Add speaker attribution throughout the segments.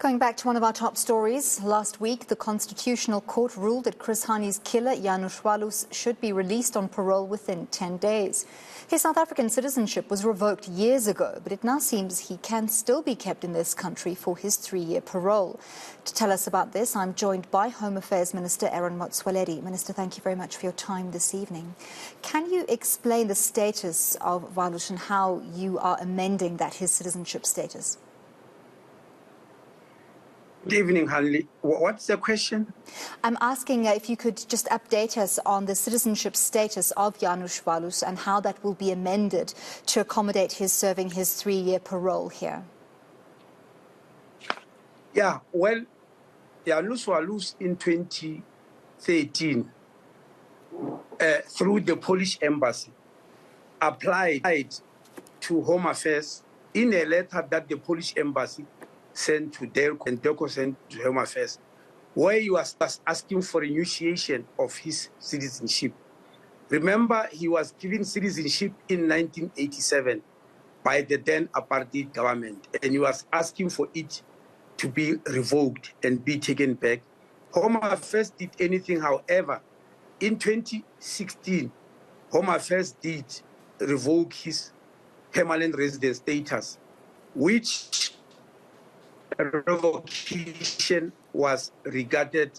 Speaker 1: Going back to one of our top stories, last week the Constitutional Court ruled that Chris Hani's killer, Janusz Walus, should be released on parole within 10 days. His South African citizenship was revoked years ago, but it now seems he can still be kept in this country for his 3-year parole. To tell us about this, I'm joined by Home Affairs Minister Motsoaledi. Minister, thank you very much for your time this evening. Can you explain the status of Walus and how you are amending his citizenship status?
Speaker 2: Good evening, Hanley. What's the question?
Speaker 1: I'm asking if you could just update us on the citizenship status of Janusz Walus and how that will be amended to accommodate his serving his 3-year parole here.
Speaker 2: Yeah, well, Janusz Walus in 2013, through the Polish embassy, applied to Home Affairs in a letter that the Polish embassy sent to Delco and Delco sent to Home Affairs, where he was asking for initiation of his citizenship. Remember, he was given citizenship in 1987 by the then apartheid government, and he was asking for it to be revoked and be taken back. Home Affairs did anything, however, in 2016, Home Affairs did revoke his permanent resident status, which revocation was regarded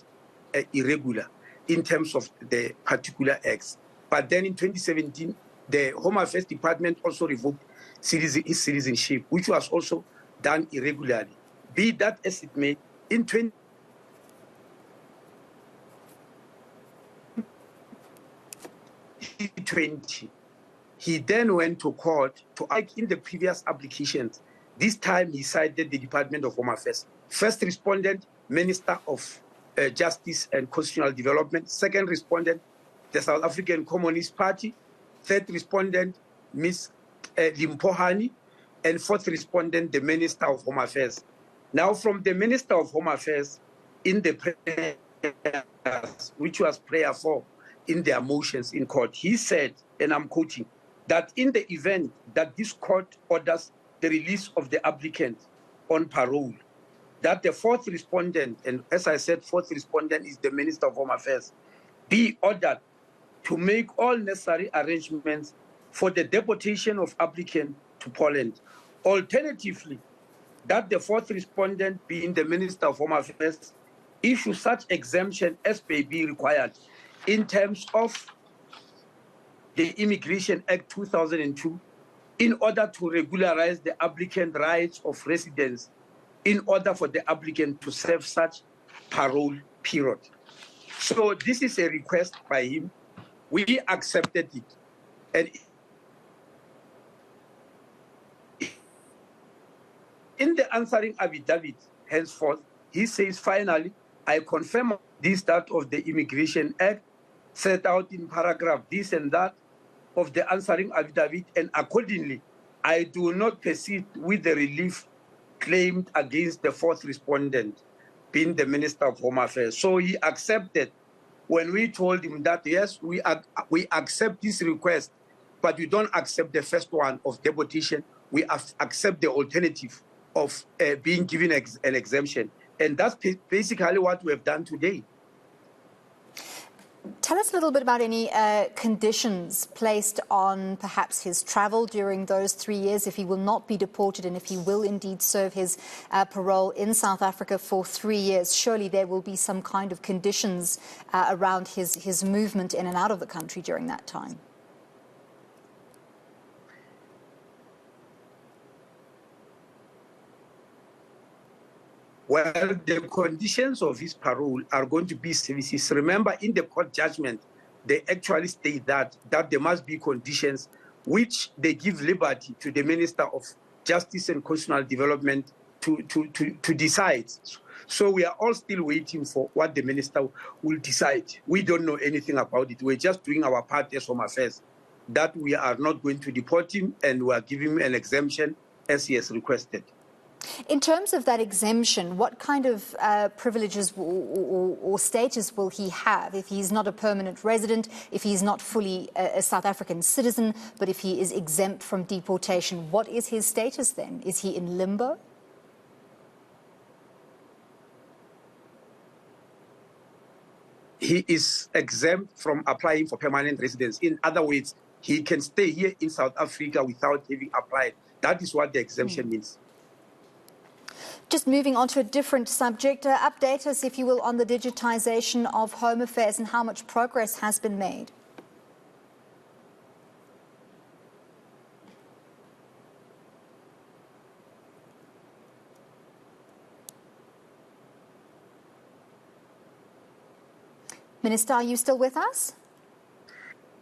Speaker 2: irregular in terms of the particular acts. But then in 2017, the Home Affairs Department also revoked his citizenship, which was also done irregularly. Be that as it may, in 2020, he then went to court to act in the previous applications. This time he cited the Department of Home Affairs. First respondent, Minister of Justice and Constitutional Development. Second respondent, the South African Communist Party. Third respondent, Ms. Hani. And fourth respondent, the Minister of Home Affairs. Now from the Minister of Home Affairs, in the prayers, which was prayer 4 in their motions in court, he said, and I'm quoting, that in the event that this court orders the release of the applicant on parole, that the fourth respondent, and as I said, fourth respondent is the Minister of Home Affairs, be ordered to make all necessary arrangements for the deportation of applicant to Poland. Alternatively, that the fourth respondent, being the Minister of Home Affairs, issue such exemption as may be required in terms of the Immigration Act 2002, in order to regularize the applicant rights of residence, in order for the applicant to serve such parole period. So this is a request by him. We accepted it. And in the answering affidavit, henceforth, he says, finally, I confirm this, that of the Immigration Act, set out in paragraph this and that of the answering affidavit, and accordingly, I do not proceed with the relief claimed against the fourth respondent, being the Minister of Home Affairs. So he accepted when we told him that, yes, we accept this request, but we don't accept the first one of deportation. We accept the alternative of being given an exemption. And that's basically what we have done today.
Speaker 1: Tell us a little bit about any conditions placed on perhaps his travel during those 3 years, if he will not be deported and if he will indeed serve his parole in South Africa for 3 years. Surely there will be some kind of conditions around his movement in and out of the country during that time.
Speaker 2: Well, the conditions of his parole are going to be services. Remember, in the court judgment, they actually state that there must be conditions which they give liberty to the Minister of Justice and Constitutional Development to decide. So we are all still waiting for what the minister will decide. We don't know anything about it. We're just doing our part as Home Affairs, that we are not going to deport him and we are giving him an exemption as he has requested.
Speaker 1: In terms of that exemption, what kind of privileges or status will he have if he's not a permanent resident, if he's not fully a South African citizen, but if he is exempt from deportation? What is his status then? Is he in limbo?
Speaker 2: he is exempt from applying for permanent residence. In other words, he can stay here in South Africa without having applied. That is what the exemption means.
Speaker 1: Just moving on to a different subject, update us, if you will, on the digitization of Home Affairs and how much progress has been made. Minister, are you still with us?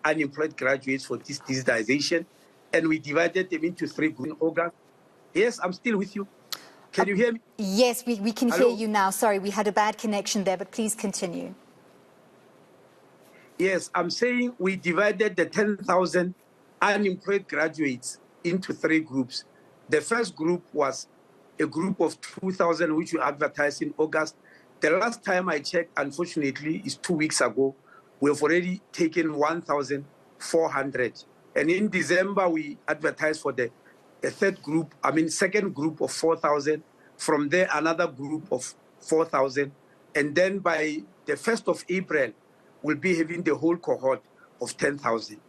Speaker 2: Unemployed graduates for this digitization, and we divided them into 3 groups in August. Yes, I'm still with you. Can you hear me?
Speaker 1: Yes, we can
Speaker 2: Hello?
Speaker 1: hear you now. Sorry, we had a bad connection there, but please continue.
Speaker 2: Yes, I'm saying we divided the 10,000 unemployed graduates into 3 groups. The first group was a group of 2,000, which we advertised in August. The last time I checked, unfortunately, is 2 weeks ago. We have already taken 1,400. And in December, we advertised for the second group of 4,000. From there, another group of 4,000. And then by the 1st of April, we'll be having the whole cohort of 10,000.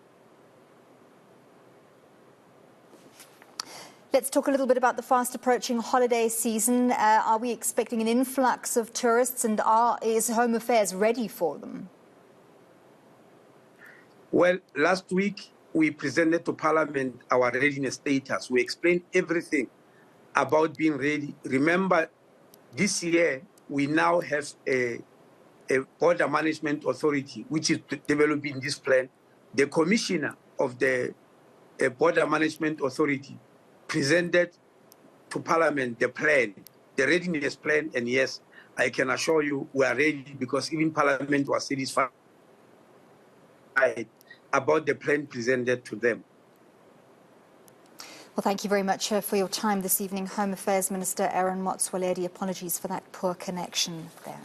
Speaker 1: Let's talk a little bit about the fast approaching holiday season. Are we expecting an influx of tourists, and is Home Affairs ready for them?
Speaker 2: Well, last week we presented to Parliament our readiness status. We explained everything about being ready. Remember, this year we now have a border management authority, which is developing this plan. The commissioner of the border management authority presented to Parliament the plan, the readiness plan, and yes, I can assure you we are ready, because even Parliament was satisfied about the plan presented to them.
Speaker 1: Well, thank you very much for your time this evening, Home Affairs Minister Motsoaledi. Apologies for that poor connection there.